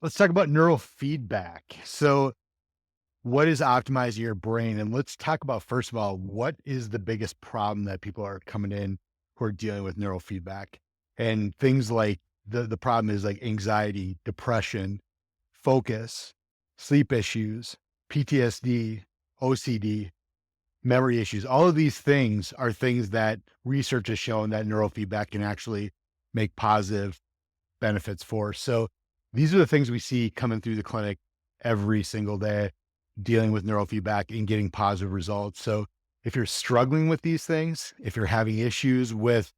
Let's talk about neurofeedback. So, what is optimizing your brain? And let's talk about, first of all, what is the biggest problem that people are coming in who are dealing with neurofeedback? And things like the problem is like anxiety, depression, focus, sleep issues, PTSD, OCD, memory issues. All of these things are things that research has shown that neurofeedback can actually make positive benefits for. So these are the things we see coming through the clinic every single day, dealing with neurofeedback and getting positive results. So if you're struggling with these things, if you're having issues with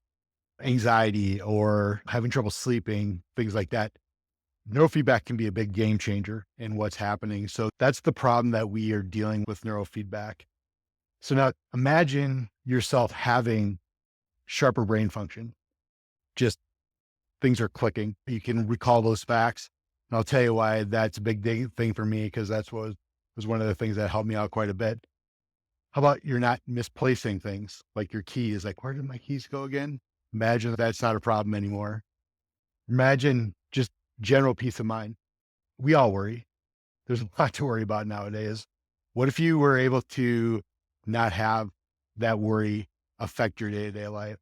anxiety or having trouble sleeping, things like that, neurofeedback can be a big game changer in what's happening. So that's the problem that we are dealing with neurofeedback. So now imagine yourself having sharper brain function, just things are clicking. You can recall those facts. And I'll tell you why that's a big thing for me, because that's what was one of the things that helped me out quite a bit. How about you're not misplacing things like your keys? Like, where did my keys go again? Imagine that's not a problem anymore. Imagine just general peace of mind. We all worry. There's a lot to worry about nowadays. What if you were able to not have that worry affect your day to day life?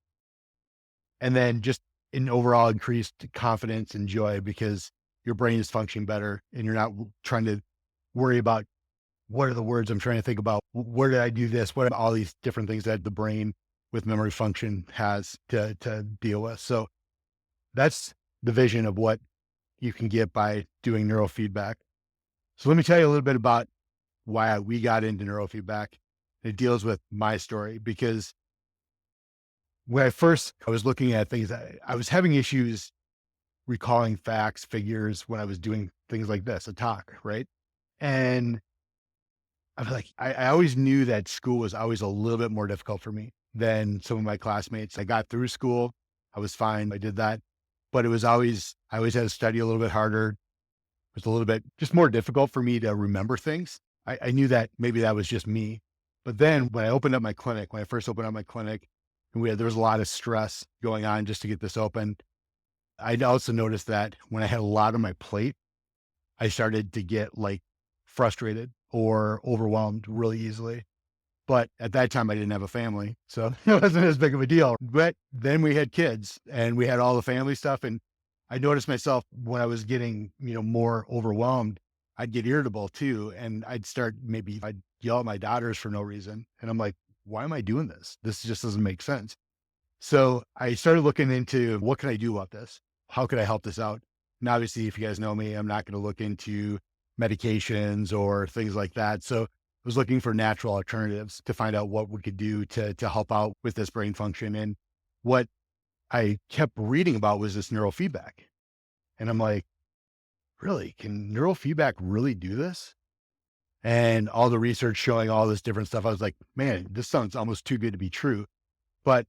And then just an overall increased confidence and joy because your brain is functioning better and you're not trying to worry about what are the words I'm trying to think about? Where did I do this? What are all these different things that the brain with memory function has to deal with? So that's the vision of what you can get by doing neurofeedback. So let me tell you a little bit about why we got into neurofeedback. It deals with my story because when I was looking at things, I was having issues recalling facts, figures when I was doing things like this, a talk, right? And I was like, I always knew that school was always a little bit more difficult for me than some of my classmates. I got through school. I was fine. I did that. But I always had to study a little bit harder. It was a little bit just more difficult for me to remember things. I knew that maybe that was just me. But then when I first opened up my clinic, and there was a lot of stress going on just to get this open. I also noticed that when I had a lot on my plate, I started to get like frustrated or overwhelmed really easily. But at that time, I didn't have a family, so it wasn't as big of a deal. But then we had kids and we had all the family stuff. And I noticed myself when I was getting, more overwhelmed, I'd get irritable too. And I'd yell at my daughters for no reason. And I'm like, why am I doing this? This just doesn't make sense. So I started looking into what can I do about this? How could I help this out? And obviously, if you guys know me, I'm not going to look into medications or things like that. So I was looking for natural alternatives to find out what we could do to help out with this brain function. And what I kept reading about was this neurofeedback. And I'm like, really? Can neurofeedback really do this? And all the research showing all this different stuff, I was like, man, this sounds almost too good to be true. But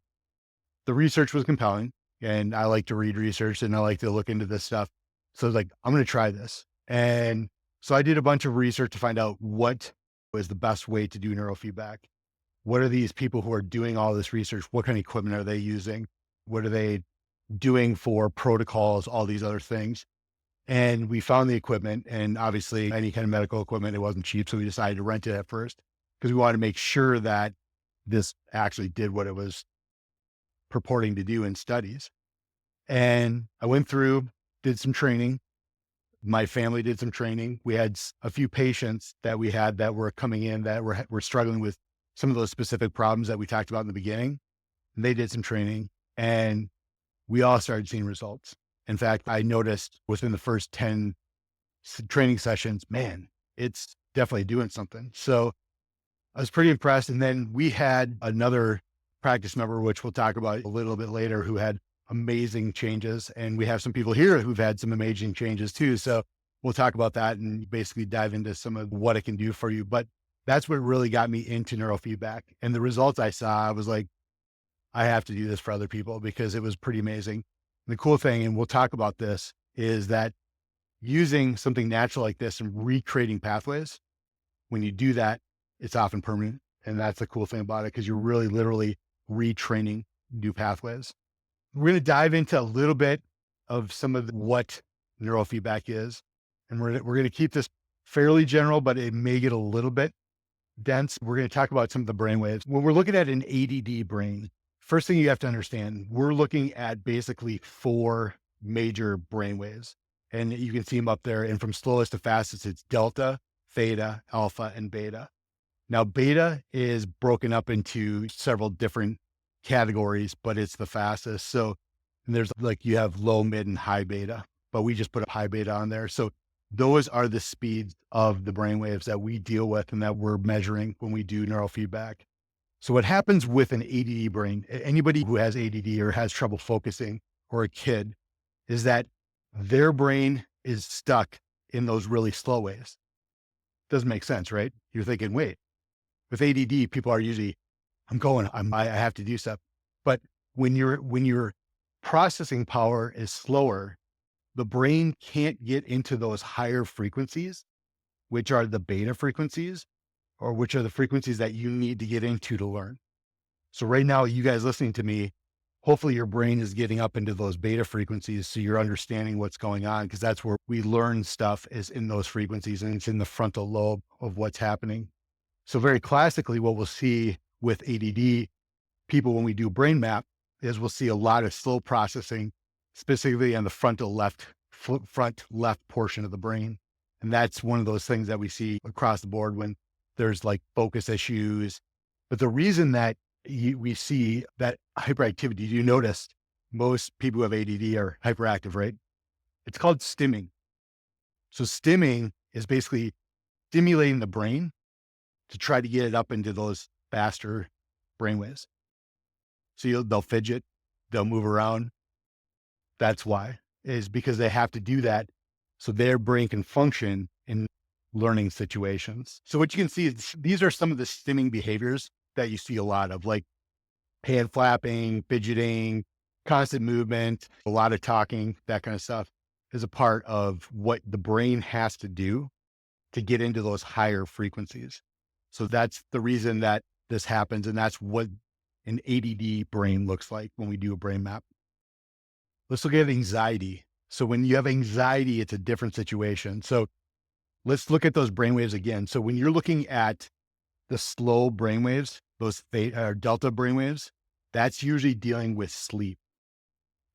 the research was compelling and I like to read research and I like to look into this stuff. So I was like, I'm going to try this. And so I did a bunch of research to find out what was the best way to do neurofeedback. What are these people who are doing all this research? What kind of equipment are they using? What are they doing for protocols, all these other things? And we found the equipment, and obviously any kind of medical equipment, it wasn't cheap. So we decided to rent it at first because we wanted to make sure that this actually did what it was purporting to do in studies. And I went through, did some training. My family did some training. We had a few patients that we had that were coming in that were struggling with some of those specific problems that we talked about in the beginning. And they did some training and we all started seeing results. In fact, I noticed within the first 10 training sessions, man, it's definitely doing something. So I was pretty impressed. And then we had another practice member, which we'll talk about a little bit later, who had amazing changes. And we have some people here who've had some amazing changes too. So we'll talk about that and basically dive into some of what it can do for you. But that's what really got me into neurofeedback. And the results I saw, I was like, I have to do this for other people because it was pretty amazing. And the cool thing, and we'll talk about this, is that using something natural like this and recreating pathways, when you do that, it's often permanent. And that's the cool thing about it, because you're really literally retraining new pathways. We're going to dive into a little bit of some of what neurofeedback is and we're going to keep this fairly general, but it may get a little bit dense. We're going to talk about some of the brain waves. When we're looking at an ADD brain, first thing you have to understand, we're looking at basically four major brain waves. And you can see them up there. And from slowest to fastest, it's delta, theta, alpha, and beta. Now, beta is broken up into several different categories, but it's the fastest. So there's like you have low, mid, and high beta, but we just put a high beta on there. So those are the speeds of the brainwaves that we deal with and that we're measuring when we do neurofeedback. So what happens with an ADD brain, anybody who has ADD or has trouble focusing or a kid, is that their brain is stuck in those really slow waves. Doesn't make sense, right? You're thinking, wait, with ADD, people are usually, I have to do stuff. But when your processing power is slower, the brain can't get into those higher frequencies, which are the beta frequencies, or which are the frequencies that you need to get into to learn. So right now, you guys listening to me, hopefully your brain is getting up into those beta frequencies. So you're understanding what's going on, because that's where we learn stuff is in those frequencies, and it's in the frontal lobe of what's happening. So very classically, what we'll see with ADD people when we do brain map is we'll see a lot of slow processing, specifically on the front left portion of the brain. And that's one of those things that we see across the board when there's like focus issues. But the reason that we see that hyperactivity, you notice most people who have ADD are hyperactive, right? It's called stimming. So stimming is basically stimulating the brain to try to get it up into those faster brainwaves. So they'll fidget, they'll move around. That's why, is because they have to do that so their brain can function in learning situations. So what you can see is these are some of the stimming behaviors that you see a lot of, like hand flapping, fidgeting, constant movement, a lot of talking, that kind of stuff is a part of what the brain has to do to get into those higher frequencies. So that's the reason that this happens. And that's what an ADD brain looks like when we do a brain map. Let's look at anxiety. So when you have anxiety, it's a different situation. So let's look at those brainwaves again. So when you're looking at the slow brainwaves, those theta or delta brainwaves, that's usually dealing with sleep.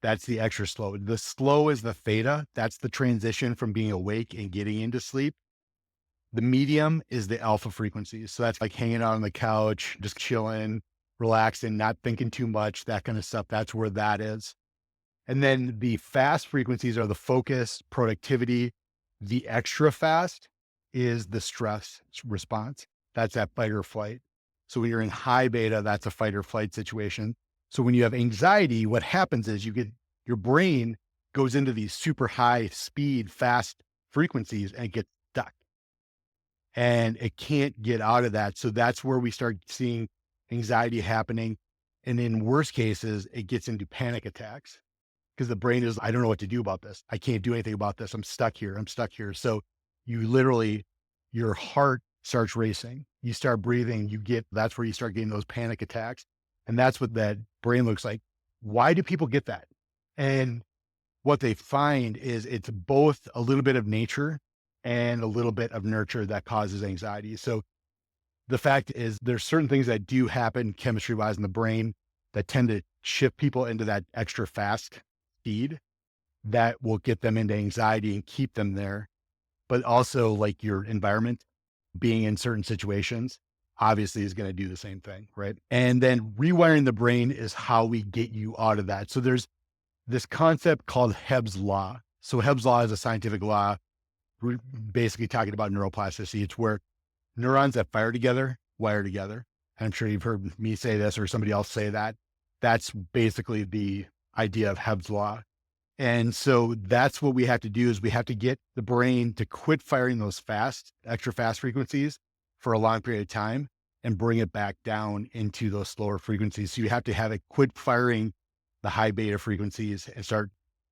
That's the extra slow. The slow is the theta. That's the transition from being awake and getting into sleep. The medium is the alpha frequencies. So that's like hanging out on the couch, just chilling, relaxing, not thinking too much, that kind of stuff. That's where that is. And then the fast frequencies are the focus, productivity. The extra fast is the stress response. That's that fight or flight. So when you're in high beta, that's a fight or flight situation. So when you have anxiety, what happens is your brain goes into these super high speed, fast frequencies and gets stuck. And it can't get out of that. So that's where we start seeing anxiety happening. And in worst cases, it gets into panic attacks because the brain is, I don't know what to do about this. I can't do anything about this. I'm stuck here. I'm stuck here. So your heart starts racing. You start breathing, that's where you start getting those panic attacks. And that's what that brain looks like. Why do people get that? And what they find is it's both a little bit of nature and a little bit of nurture that causes anxiety. So the fact is there's certain things that do happen chemistry wise in the brain that tend to shift people into that extra fast speed that will get them into anxiety and keep them there. But also like your environment, being in certain situations obviously is going to do the same thing, right? And then rewiring the brain is how we get you out of that. So there's this concept called Hebb's law. So Hebb's law is a scientific law. We're basically talking about neuroplasticity. It's where neurons that fire together, wire together. I'm sure you've heard me say this or somebody else say that. That's basically the idea of Hebb's law. And so that's what we have to do is we have to get the brain to quit firing those extra fast frequencies for a long period of time and bring it back down into those slower frequencies. So you have to have it quit firing the high beta frequencies and start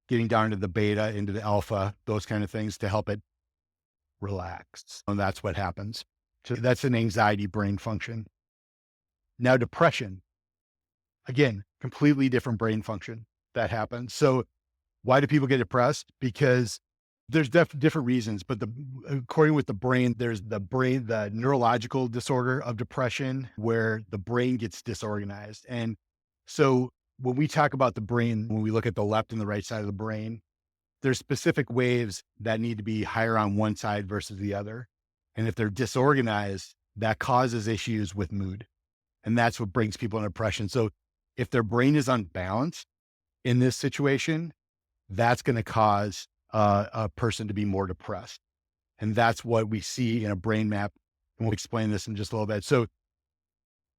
getting down to the beta, into the alpha, those kind of things to help it relax. And that's what happens. So that's an anxiety brain function. Now, depression, again, completely different brain function that happens. So why do people get depressed? Because There's different reasons, but according with the brain, there's the neurological disorder of depression where the brain gets disorganized. And so when we talk about the brain, when we look at the left and the right side of the brain, there's specific waves that need to be higher on one side versus the other. And if they're disorganized, that causes issues with mood. And that's what brings people in depression. So if their brain is unbalanced in this situation, that's going to cause a person to be more depressed. And that's what we see in a brain map. And we'll explain this in just a little bit. So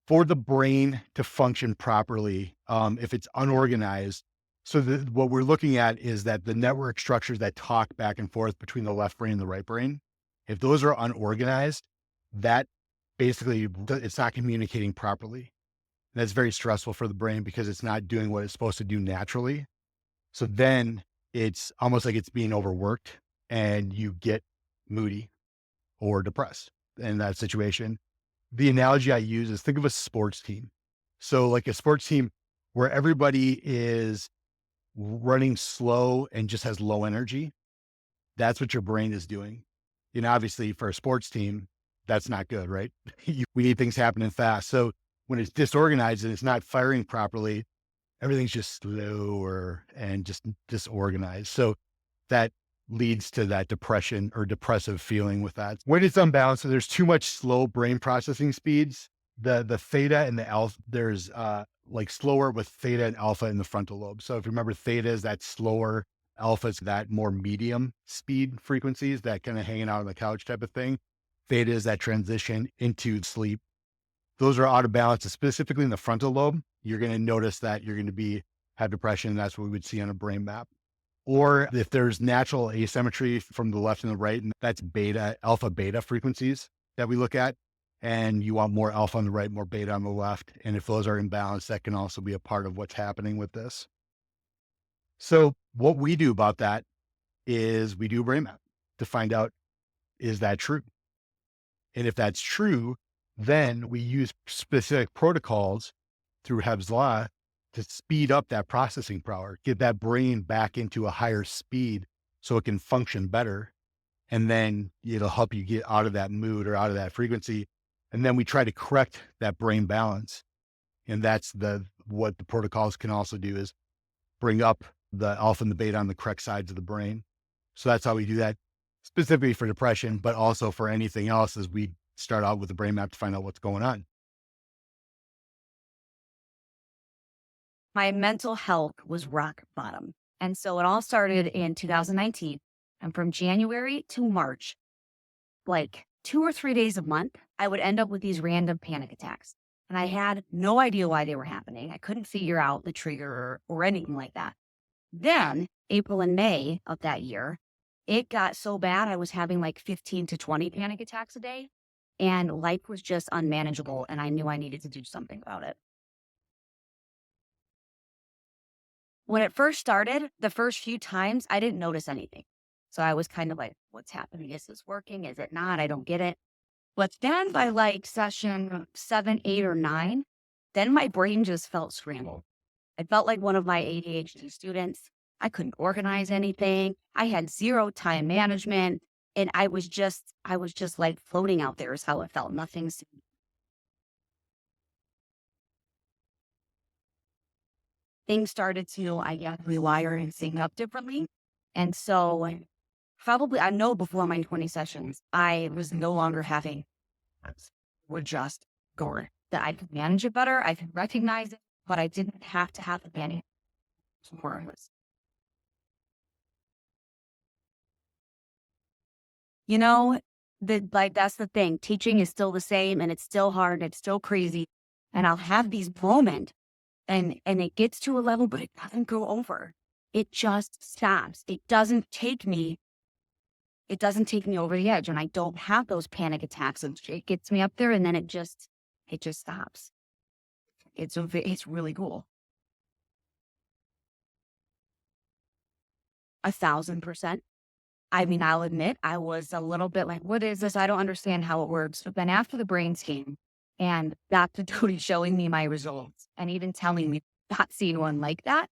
for the brain to function properly, if it's unorganized, so what we're looking at is that the network structures that talk back and forth between the left brain and the right brain, if those are unorganized, that basically it's not communicating properly. That's very stressful for the brain because it's not doing what it's supposed to do naturally. So then it's almost like it's being overworked and you get moody or depressed in that situation. The analogy I use is think of a sports team. So like a sports team where everybody is running slow and just has low energy. That's what your brain is doing. Obviously for a sports team, that's not good, right? We need things happening fast. So when it's disorganized and it's not firing properly, everything's just slower and just disorganized. So that leads to that depression or depressive feeling with that. When it's unbalanced, so there's too much slow brain processing speeds. The theta and the alpha, there's like slower with theta and alpha in the frontal lobe. So if you remember, theta is that slower, alpha is that more medium speed frequencies, that kind of hanging out on the couch type of thing. Theta is that transition into sleep. Those are out of balance, specifically in the frontal lobe. You're going to notice that you're going to have depression. That's what we would see on a brain map. Or if there's natural asymmetry from the left and the right, and that's alpha beta frequencies that we look at. And you want more alpha on the right, more beta on the left. And if those are imbalanced, that can also be a part of what's happening with this. So what we do about that is we do a brain map to find out, is that true? And if that's true, then we use specific protocols through Hebb's law to speed up that processing power, get that brain back into a higher speed so it can function better. And then it'll help you get out of that mood or out of that frequency. And then we try to correct that brain balance. And that's what the protocols can also do, is bring up the alpha and the beta on the correct sides of the brain. So that's how we do that specifically for depression, but also for anything else, as we start out with the brain map to find out what's going on. My mental health was rock bottom. And so it all started in 2019. And from January to March, like 2 or 3 days a month, I would end up with these random panic attacks. And I had no idea why they were happening. I couldn't figure out the trigger or anything like that. Then April and May of that year, it got so bad, I was having like 15 to 20 panic attacks a day. And life was just unmanageable. And I knew I needed to do something about it. When it first started, the first few times, I didn't notice anything. So I was kind of like, what's happening? Is this working? Is it not? I don't get it. But then by like session 7, 8, or 9, then my brain just felt scrambled. I felt like one of my ADHD students. I couldn't organize anything. I had zero time management. And I was just like floating out there is how it felt. Nothing's. Things started to, I guess, rewire and sync up differently. And so probably, I know before my 20 sessions, I was no longer having, would just go, that I could manage it better. I could recognize it, but I didn't have to have the panic. You know, that's the thing. Teaching is still the same, and it's still hard, and it's still crazy. And I'll have these moments, and it gets to a level, but it doesn't go over. It just stops. It doesn't take me over the edge, and I don't have those panic attacks. And it gets me up there, and then it just stops. It's really cool. 1,000%. I mean, I'll admit I was a little bit like, what is this? I don't understand how it works. But then after the brain scan and Dr. Dody showing me my results and even telling me not seeing one like that,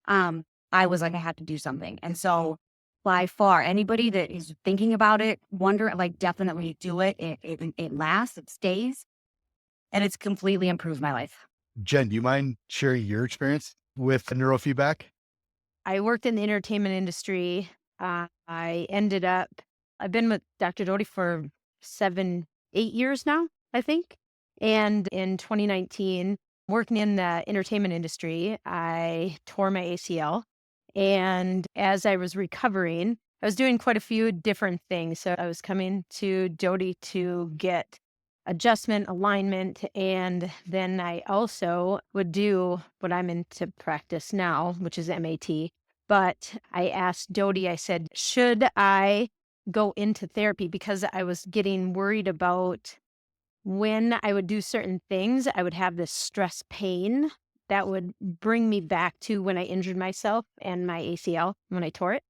I was like, I had to do something. And so by far. Anybody that is thinking about it, wonder, like, definitely do it. It lasts, it stays, and it's completely improved my life. Jen, do you mind sharing your experience with neurofeedback? I worked in the entertainment industry. I've been with Dr. Dody for 7, 8 years now, I think. And in 2019, working in the entertainment industry, I tore my ACL. And as I was recovering, I was doing quite a few different things. So I was coming to Dody to get adjustment, alignment, and then I also would do what I'm into practice now, which is MAT. But I asked Dody, I said, should I go into therapy? Because I was getting worried about when I would do certain things, I would have this stress pain that would bring me back to when I injured myself and my ACL when I tore it.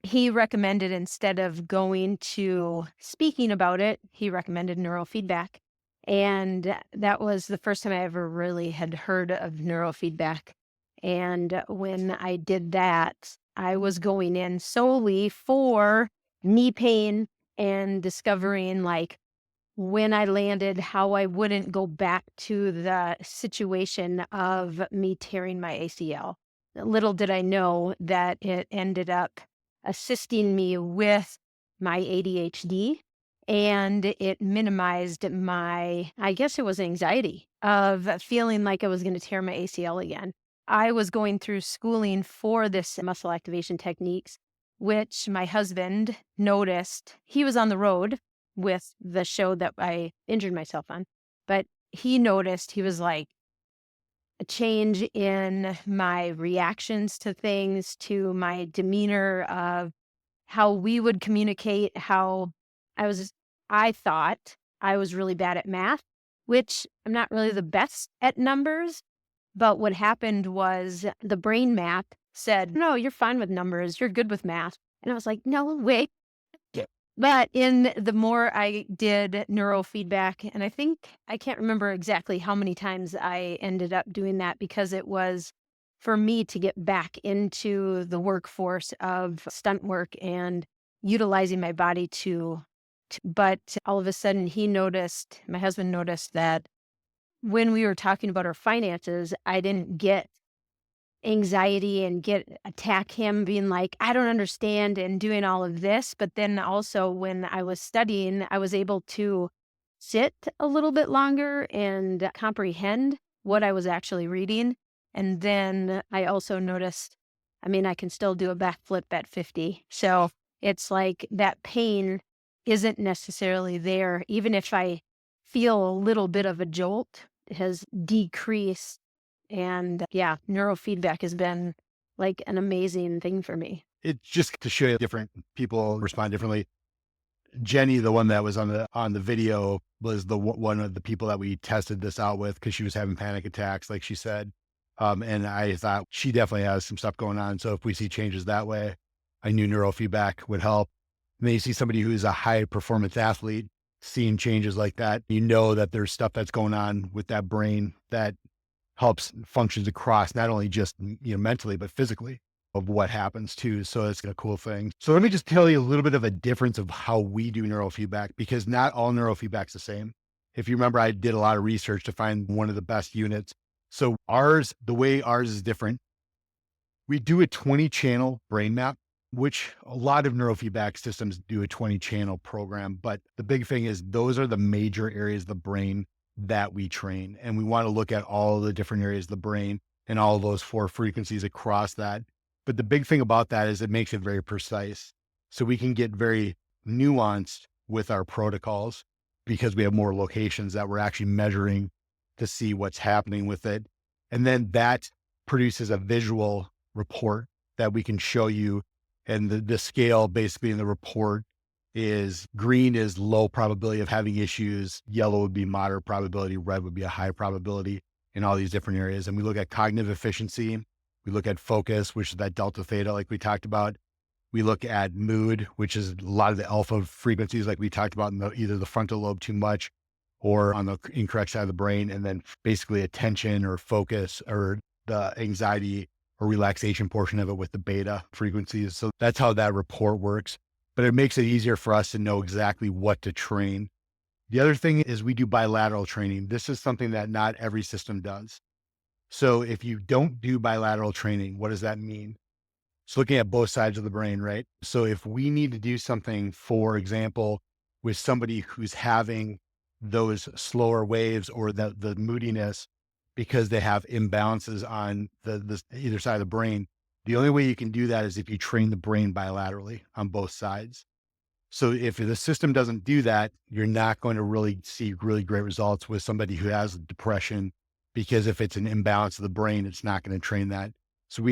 He recommended, instead of going to speaking about it, he recommended neurofeedback. And that was the first time I ever really had heard of neurofeedback. And when I did that, I was going in solely for knee pain and discovering, like, when I landed, how I wouldn't go back to the situation of me tearing my ACL. Little did I know that it ended up assisting me with my ADHD, and it minimized my, I guess it was anxiety of feeling like I was going to tear my ACL again. I was going through schooling for this muscle activation techniques, which my husband noticed. He was on the road with the show that I injured myself on. But he noticed, he was like, a change in my reactions to things, to my demeanor of how we would communicate, how I was, I thought I was really bad at math, which I'm not really the best at numbers. But what happened was the brain map said, no, you're fine with numbers. You're good with math. And I was like, no way. But in the more I did neurofeedback, and I think I can't remember exactly how many times I ended up doing that, because it was for me to get back into the workforce of stunt work and utilizing my body but all of a sudden my husband noticed that when we were talking about our finances, I didn't get anxiety and attack him being like, I don't understand, and doing all of this. But then also when I was studying, I was able to sit a little bit longer and comprehend what I was actually reading. And then I also noticed, I mean, I can still do a backflip at 50. So it's like that pain isn't necessarily there. Even if I feel a little bit of a jolt, it has decreased. And yeah, neurofeedback has been like an amazing thing for me. It's just to show you different people respond differently. Jenny, the one that was on the video, was one of the people that we tested this out with because she was having panic attacks, like she said. And I thought she definitely has some stuff going on. So if we see changes that way, I knew neurofeedback would help. And then you see somebody who's a high performance athlete seeing changes like that, you know that there's stuff that's going on with that brain that helps functions across not only just mentally but physically of what happens too. So it's a cool thing. So let me just tell you a little bit of a difference of how we do neurofeedback, because not all neurofeedback's the same. If you remember, I did a lot of research to find one of the best units. So the way ours is different, we do a 20 channel brain map, which a lot of neurofeedback systems do a 20 channel program. But the big thing is those are the major areas of the brain that we train. And we want to look at all the different areas of the brain and all those 4 frequencies across that. But the big thing about that is it makes it very precise. So we can get very nuanced with our protocols because we have more locations that we're actually measuring to see what's happening with it. And then that produces a visual report that we can show you. And the scale basically in the report is green is low probability of having issues, yellow would be moderate probability, red would be a high probability in all these different areas. And we look at cognitive efficiency. We look at focus, which is that delta theta, like we talked about. We look at mood, which is a lot of the alpha frequencies, like we talked about, in either the frontal lobe too much or on the incorrect side of the brain. And then basically attention or focus or the anxiety or relaxation portion of it with the beta frequencies. So that's how that report works. But it makes it easier for us to know exactly what to train. The other thing is we do bilateral training. This is something that not every system does. So if you don't do bilateral training, what does that mean? It's looking at both sides of the brain, right? So if we need to do something, for example, with somebody who's having those slower waves or the moodiness because they have imbalances on the either side of the brain, the only way you can do that is if you train the brain bilaterally on both sides. So if the system doesn't do that, you're not going to really see really great results with somebody who has depression, because if it's an imbalance of the brain, it's not going to train that. So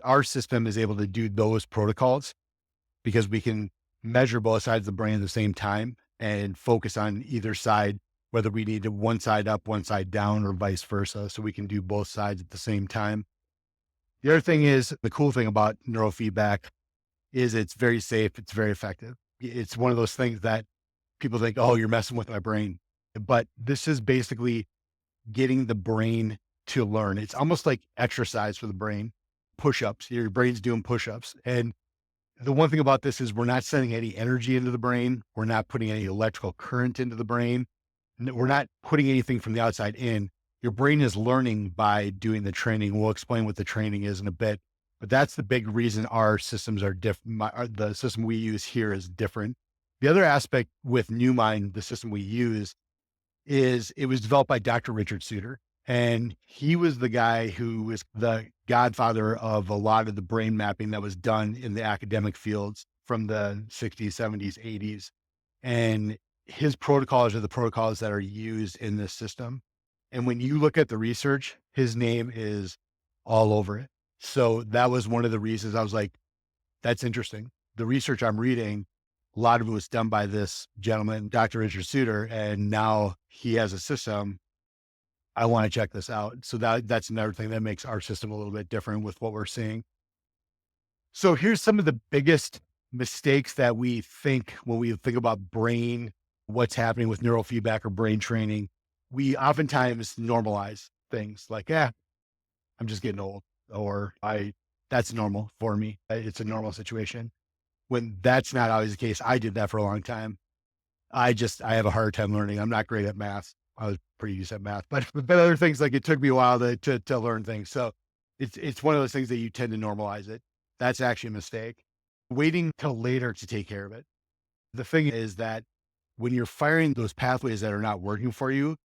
our system is able to do those protocols because we can measure both sides of the brain at the same time and focus on either side, whether we need to one side up, one side down, or vice versa. So we can do both sides at the same time. The other thing is, the cool thing about neurofeedback is it's very safe. It's very effective. It's one of those things that people think, oh, you're messing with my brain. But this is basically getting the brain to learn. It's almost like exercise for the brain, push-ups. Your brain's doing push-ups. And the one thing about this is we're not sending any energy into the brain. We're not putting any electrical current into the brain. We're not putting anything from the outside in. Your brain is learning by doing the training. We'll explain what the training is in a bit, but that's the big reason our systems are different. The system we use here is different. The other aspect with NewMind, the system we use, is it was developed by Dr. Richard Suter. And he was the guy who was the godfather of a lot of the brain mapping that was done in the academic fields from the 60s, 70s, 80s. And his protocols are the protocols that are used in this system. And when you look at the research, his name is all over it. So that was one of the reasons I was like, that's interesting. The research I'm reading, a lot of it was done by this gentleman, Dr. Richard Suter, and now he has a system. I want to check this out. So that's another thing that makes our system a little bit different with what we're seeing. So here's some of the biggest mistakes that we think when we think about brain, what's happening with neurofeedback or brain training. We oftentimes normalize things like, I'm just getting old, or that's normal for me. It's a normal situation, when that's not always the case. I did that for a long time. I have a hard time learning. I'm not great at math. I was pretty used at math, but other things, like it took me a while to learn things. So it's one of those things that you tend to normalize it. That's actually a mistake. Waiting till later to take care of it. The thing is that when you're firing those pathways that are not working for you,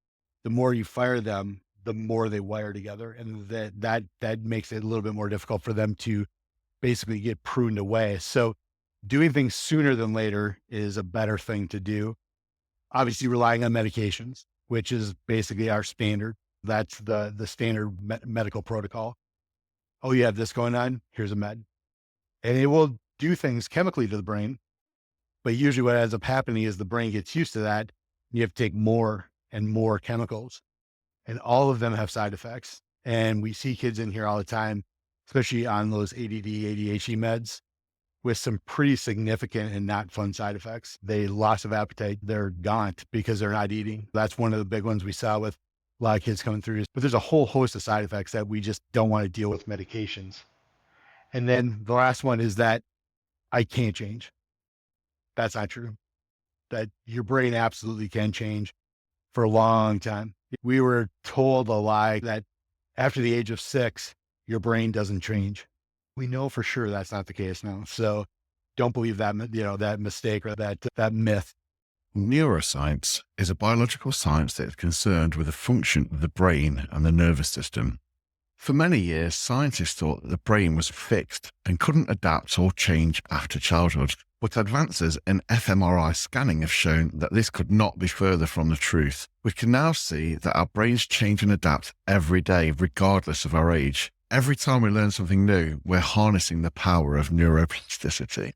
the more you fire them, the more they wire together. And that makes it a little bit more difficult for them to basically get pruned away. So doing things sooner than later is a better thing to do. Obviously relying on medications, which is basically our standard. That's the standard medical protocol. Oh, you have this going on? Here's a med. And it will do things chemically to the brain. But usually what ends up happening is the brain gets used to that. You have to take more and more chemicals, and all of them have side effects. And we see kids in here all the time, especially on those ADD, ADHD meds, with some pretty significant and not fun side effects. They loss of appetite, they're gaunt because they're not eating. That's one of the big ones we saw with a lot of kids coming through. But there's a whole host of side effects that we just don't want to deal with medications. And then the last one is that I can't change. That's not true. That your brain absolutely can change for a long time. We were told a lie that after the age of 6, your brain doesn't change. We know for sure that's not the case now. So don't believe that, that mistake or that myth. Neuroscience is a biological science that is concerned with the function of the brain and the nervous system. For many years, scientists thought that the brain was fixed and couldn't adapt or change after childhood, but advances in fMRI scanning have shown that this could not be further from the truth. We can now see that our brains change and adapt every day, regardless of our age. Every time we learn something new, we're harnessing the power of neuroplasticity.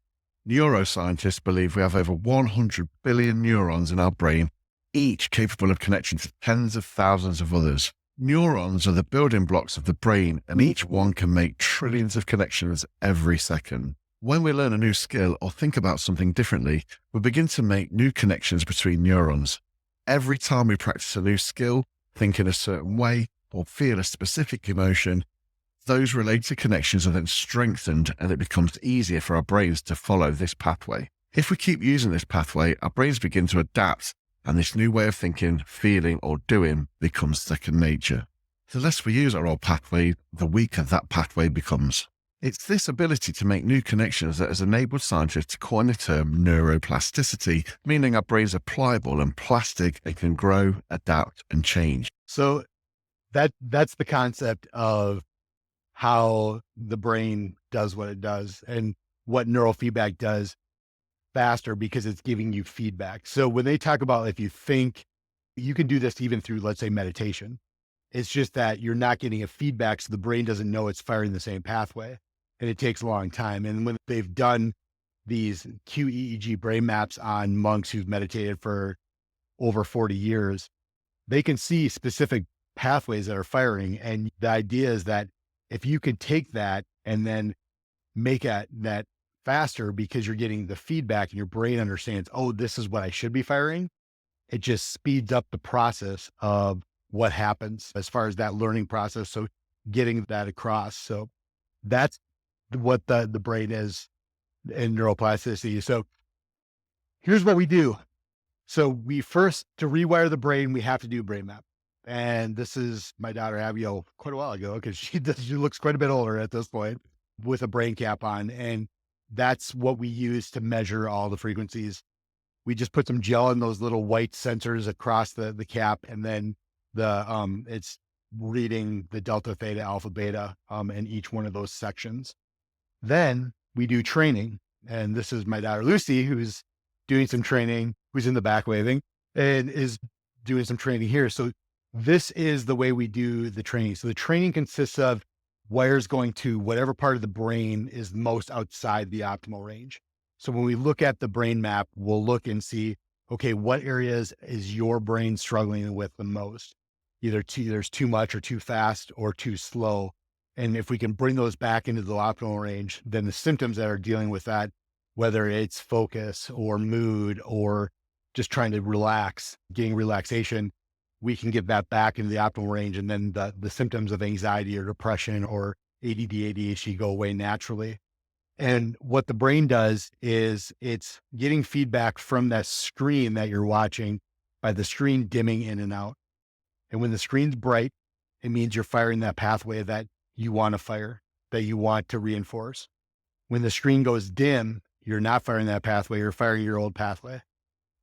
Neuroscientists believe we have over 100 billion neurons in our brain, each capable of connecting to tens of thousands of others. Neurons are the building blocks of the brain, and each one can make trillions of connections every second. When we learn a new skill or think about something differently, we begin to make new connections between neurons. Every time we practice a new skill, think in a certain way, or feel a specific emotion, Those related connections are then strengthened and it becomes easier for our brains to follow this pathway. If we keep using this pathway, our brains begin to adapt and this new way of thinking, feeling, or doing becomes second nature. The less we use our old pathway, the weaker that pathway becomes. It's this ability to make new connections that has enabled scientists to coin the term neuroplasticity, meaning our brains are pliable and plastic and can grow, adapt, and change. So that's the concept of how the brain does what it does and what neurofeedback does faster because it's giving you feedback. So when they talk about if you think, you can do this even through, let's say, meditation. It's just that you're not getting a feedback, so the brain doesn't know it's firing the same pathway, and it takes a long time. And when they've done these QEEG brain maps on monks who've meditated for over 40 years, they can see specific pathways that are firing. And the idea is that if you can take that and then make that faster because you're getting the feedback and your brain understands, oh, this is what I should be firing, it just speeds up the process of what happens as far as that learning process. So getting that across. So that's what the brain is in neuroplasticity. So here's what we do. So we first, to rewire the brain, we have to do a brain map. And this is my daughter Abigail quite a while ago because she looks quite a bit older at this point with a brain cap on. And that's what we use to measure all the frequencies. We just put some gel in those little white sensors across the cap, and then it's reading the delta, theta, alpha, beta in each one of those sections. Then we do training. And this is my daughter Lucy, who's doing some training, who's in the back waving and is doing some training here. So this is the way we do the training. So the training consists of wires going to whatever part of the brain is most outside the optimal range. So when we look at the brain map, we'll look and see, okay, what areas is your brain struggling with the most? Either there's too much or too fast or too slow. And if we can bring those back into the optimal range, then the symptoms that are dealing with that, whether it's focus or mood or just trying to relax, getting relaxation, we can get that back into the optimal range. And then the symptoms of anxiety or depression or ADD, ADHD go away naturally. And what the brain does is it's getting feedback from that screen that you're watching by the screen dimming in and out. And when the screen's bright, it means you're firing that pathway that you want to fire, that you want to reinforce. When the screen goes dim, you're not firing that pathway, you're firing your old pathway.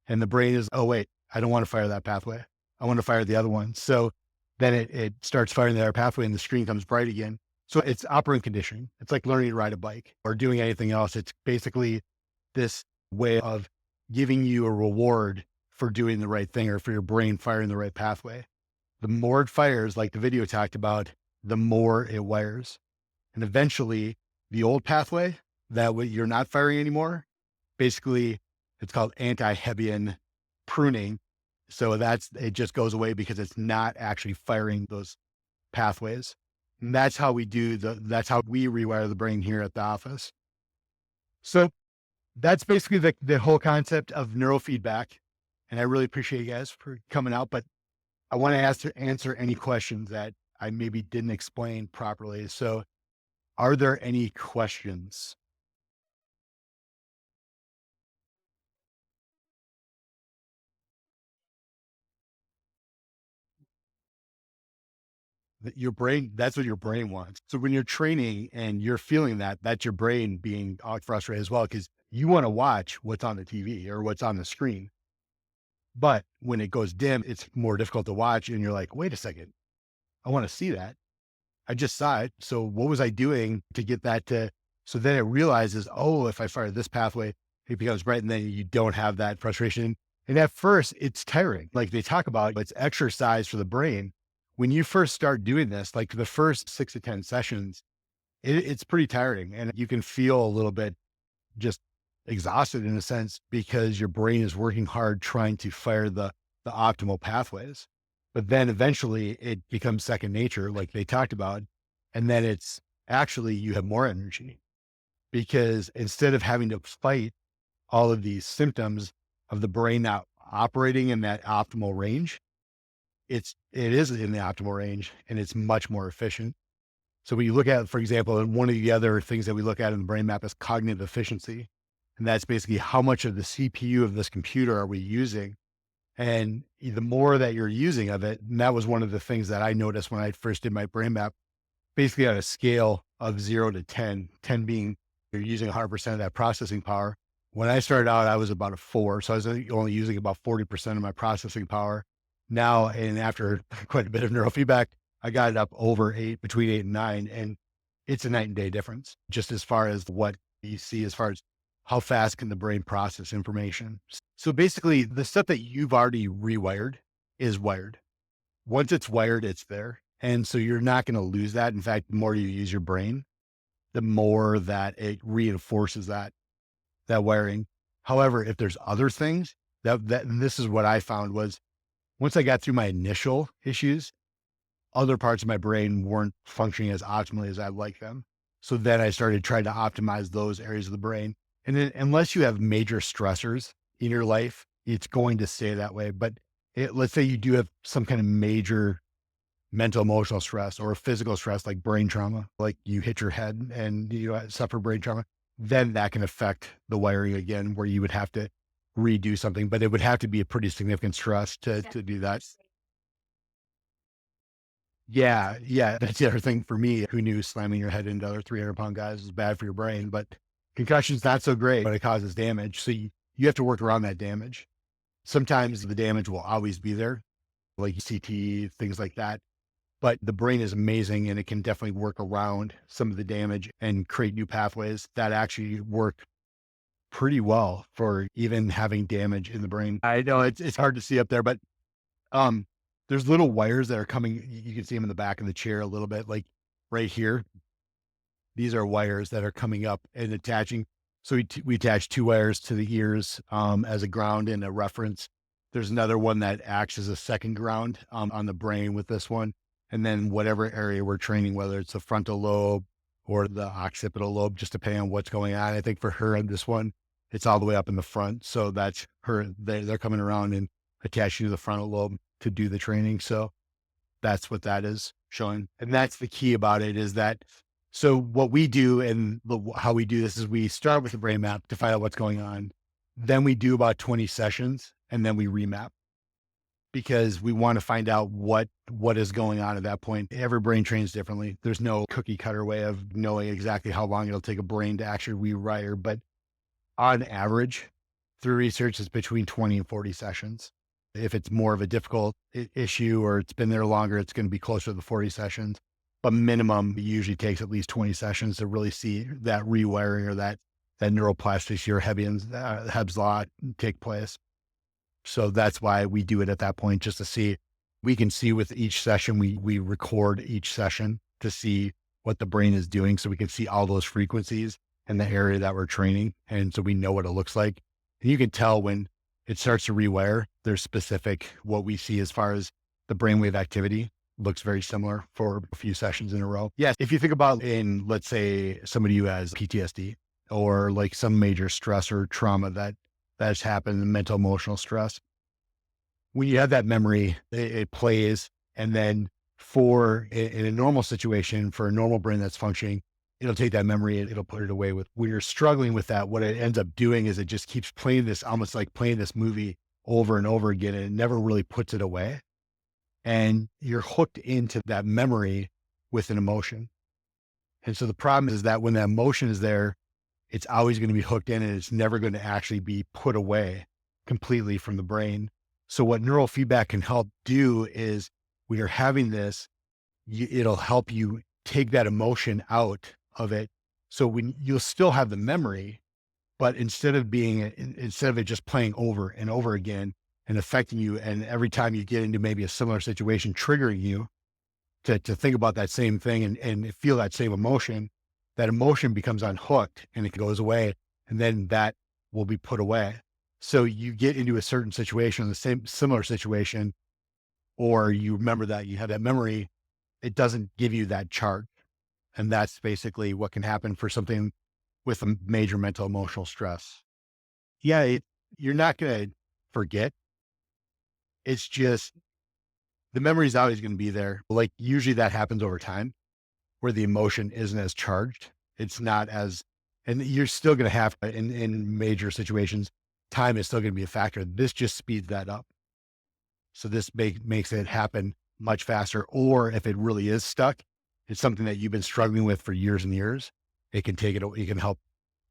And the brain is, oh, wait, I don't want to fire that pathway. I want to fire the other one. So then it starts firing the other pathway and the screen comes bright again. So it's operant conditioning. It's like learning to ride a bike or doing anything else. It's basically this way of giving you a reward for doing the right thing or for your brain firing the right pathway. The more it fires, like the video talked about, the more it wires. And eventually the old pathway that you're not firing anymore, basically it's called anti-Hebbian pruning. So it just goes away because it's not actually firing those pathways. And that's how we rewire the brain here at the office. So that's basically the whole concept of neurofeedback. And I really appreciate you guys for coming out, but I want to answer any questions that I maybe didn't explain properly. So are there any questions? That your brain, that's what your brain wants. So when you're training and you're feeling that, that's your brain being frustrated as well, because you want to watch what's on the TV or what's on the screen. But when it goes dim, it's more difficult to watch. And you're like, wait a second, I want to see that. I just saw it. So what was I doing to get that so then it realizes, oh, if I fire this pathway, it becomes bright and then you don't have that frustration. And at first it's tiring. Like they talk about, it's exercise for the brain. When you first start doing this, like the first 6 to 10 sessions, it's pretty tiring and you can feel a little bit just exhausted in a sense because your brain is working hard trying to fire the optimal pathways. But then eventually it becomes second nature, like they talked about. And then it's actually, you have more energy because instead of having to fight all of these symptoms of the brain not operating in that optimal range, it is in the optimal range and it's much more efficient. So when you look at, for example, and one of the other things that we look at in the brain map is cognitive efficiency. And that's basically how much of the CPU of this computer are we using? And the more that you're using of it, and that was one of the things that I noticed when I first did my brain map, basically on a scale of 0 to 10, 10 being you're using 100% of that processing power. When I started out, I was about a 4. So I was only using about 40% of my processing power. Now, and after quite a bit of neurofeedback, I got it up over 8, between 8 and 9. And it's a night and day difference, just as far as what you see, as far as how fast can the brain process information. So basically, the stuff that you've already rewired is wired. Once it's wired, it's there. And so you're not going to lose that. In fact, the more you use your brain, the more that it reinforces that wiring. However, if there's other things and this is what I found was once I got through my initial issues, other parts of my brain weren't functioning as optimally as I'd like them. So then I started trying to optimize those areas of the brain. And then unless you have major stressors in your life, it's going to stay that way. But let's say you do have some kind of major mental emotional stress or physical stress like brain trauma, like you hit your head and you suffer brain trauma, then that can affect the wiring again, where you would have to redo something, but it would have to be a pretty significant stress to do that. Yeah, yeah, that's the other thing for me. Who knew slamming your head into other 300-pound guys is bad for your brain, but concussion's not so great, but it causes damage. So you have to work around that damage. Sometimes the damage will always be there, like CT, things like that. But the brain is amazing and it can definitely work around some of the damage and create new pathways that actually work pretty well for even having damage in the brain. I know it's hard to see up there, but um, there's little wires that are coming. You can see them in the back of the chair a little bit, like right here. These are wires that are coming up and attaching. So we attach 2 wires to the ears as a ground and a reference. There's another one that acts as a second ground on the brain with this one. And then whatever area we're training, whether it's the frontal lobe or the occipital lobe, just depending on what's going on. I think for her and this one, it's all the way up in the front. So that's her. They're coming around and attaching to the frontal lobe to do the training. So that's what that is showing. And that's the key about it is that, so what we do and how we do this is we start with the brain map to find out what's going on. Then we do about 20 sessions and then we remap because we want to find out what is going on at that point. Every brain trains differently. There's no cookie cutter way of knowing exactly how long it'll take a brain to actually rewire. But on average, through research, it's between 20 and 40 sessions. If it's more of a difficult issue or it's been there longer, it's going to be closer to the 40 sessions. But minimum, it usually takes at least 20 sessions to really see that rewiring or that neuroplasticity or Heb's law take place. So that's why we do it at that point, just to see. We can see with each session, we record each session to see what the brain is doing. So we can see all those frequencies in the area that we're training. And so we know what it looks like. And you can tell when it starts to rewire, there's specific, what we see as far as the brainwave activity looks very similar for a few sessions in a row. Yes. If you think about let's say somebody who has PTSD or like some major stress or trauma that's happened, mental emotional stress, when you have that memory, it plays. And then in a normal situation, for a normal brain that's functioning, it'll take that memory and it'll put it away. When you're struggling with that, what it ends up doing is it just keeps playing this, almost like playing this movie over and over again, and it never really puts it away. And you're hooked into that memory with an emotion. And so the problem is that when that emotion is there, it's always going to be hooked in and it's never going to actually be put away completely from the brain. So what neurofeedback can help do is when you're having this, it'll help you take that emotion out of it. So when you'll still have the memory, but instead of it just playing over and over again and affecting you, and every time you get into maybe a similar situation, triggering you to think about that same thing and feel that same emotion, that emotion becomes unhooked and it goes away, and then that will be put away. So you get into a certain situation, similar situation, or you remember that you had that memory, it doesn't give you that charge. And that's basically what can happen for something with a major mental emotional stress. Yeah, you're not going to forget. It's just the memory is always going to be there. Like usually that happens over time, where the emotion isn't as charged. It's not as, and you're still going to have, in major situations, time is still going to be a factor. This just speeds that up. So this makes it happen much faster. Or if it really is stuck, it's something that you've been struggling with for years and years. It can help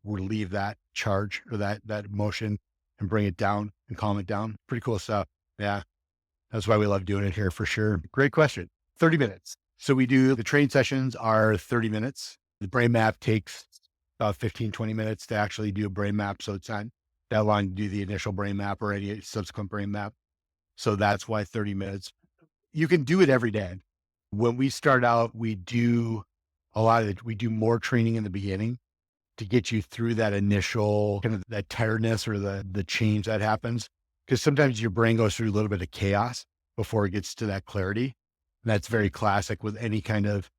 relieve that charge or that emotion and bring it down and calm it down. Pretty cool stuff. Yeah. That's why we love doing it here for sure. Great question. 30 minutes. So the training sessions are 30 minutes. The brain map takes about 15, 20 minutes to actually do a brain map. So it's not that long to do the initial brain map or any subsequent brain map. So that's why 30 minutes. You can do it every day. When we start out, we do more training in the beginning to get you through that initial kind of that tiredness or the change that happens. Because sometimes your brain goes through a little bit of chaos before it gets to that clarity. And that's very classic with any kind of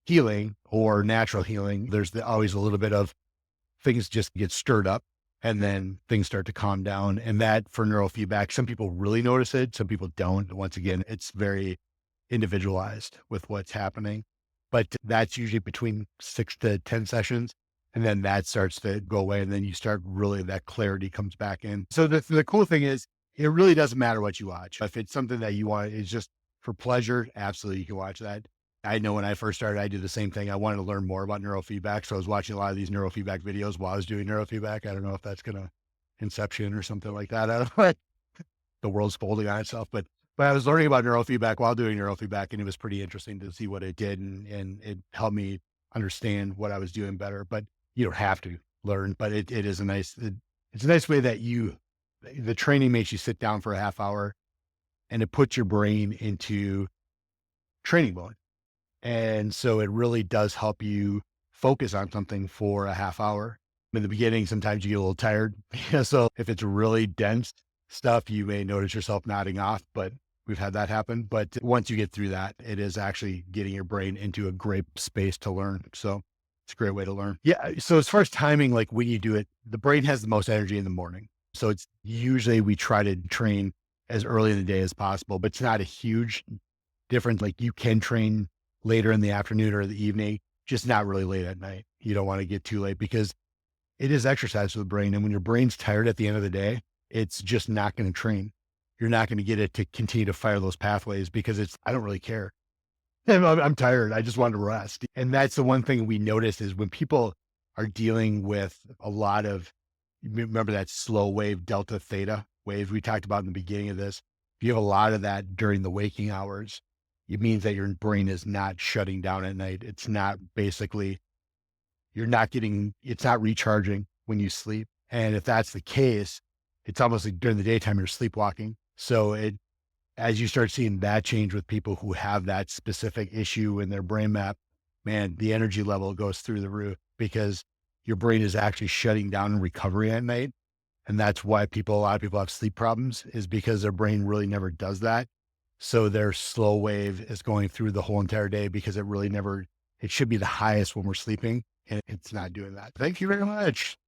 healing or natural healing. There's always a little bit of things just get stirred up and then things start to calm down. And that for neurofeedback, some people really notice it. Some people don't. Once again, it's very individualized with what's happening, but that's usually between 6 to 10 sessions. And then that starts to go away. And then you start really, that clarity comes back in. So the cool thing is it really doesn't matter what you watch. If it's something that you want, it's just for pleasure. Absolutely. You can watch that. I know when I first started, I did the same thing. I wanted to learn more about neurofeedback. So I was watching a lot of these neurofeedback videos while I was doing neurofeedback. I don't know if that's going to Inception or something like that. I don't know. The world's folding on itself, but I was learning about neurofeedback while doing neurofeedback, and it was pretty interesting to see what it did. And it helped me understand what I was doing better, but you don't have to learn, but it is it's a nice way that the training makes you sit down for a half hour and it puts your brain into training mode. And so it really does help you focus on something for a half hour. In the beginning, sometimes you get a little tired. So if it's really dense stuff, you may notice yourself nodding off, but we've had that happen. But once you get through that, it is actually getting your brain into a great space to learn. So it's a great way to learn. Yeah. So as far as timing, like when you do it, the brain has the most energy in the morning. So it's usually we try to train as early in the day as possible, but it's not a huge difference. Like you can train later in the afternoon or the evening, just not really late at night. You don't want to get too late because it is exercise for the brain. And when your brain's tired at the end of the day, it's just not going to train. You're not going to get it to continue to fire those pathways because I don't really care. I'm tired. I just want to rest. And that's the one thing we notice is when people are dealing with a lot of, remember that slow wave, delta, theta waves we talked about in the beginning of this. If you have a lot of that during the waking hours, it means that your brain is not shutting down at night. It's not basically, it's not recharging when you sleep. And if that's the case, it's almost like during the daytime, you're sleepwalking. So as you start seeing that change with people who have that specific issue in their brain map, man, the energy level goes through the roof because your brain is actually shutting down and recovering at night. And that's why a lot of people have sleep problems is because their brain really never does that. So their slow wave is going through the whole entire day because it should be the highest when we're sleeping and it's not doing that. Thank you very much.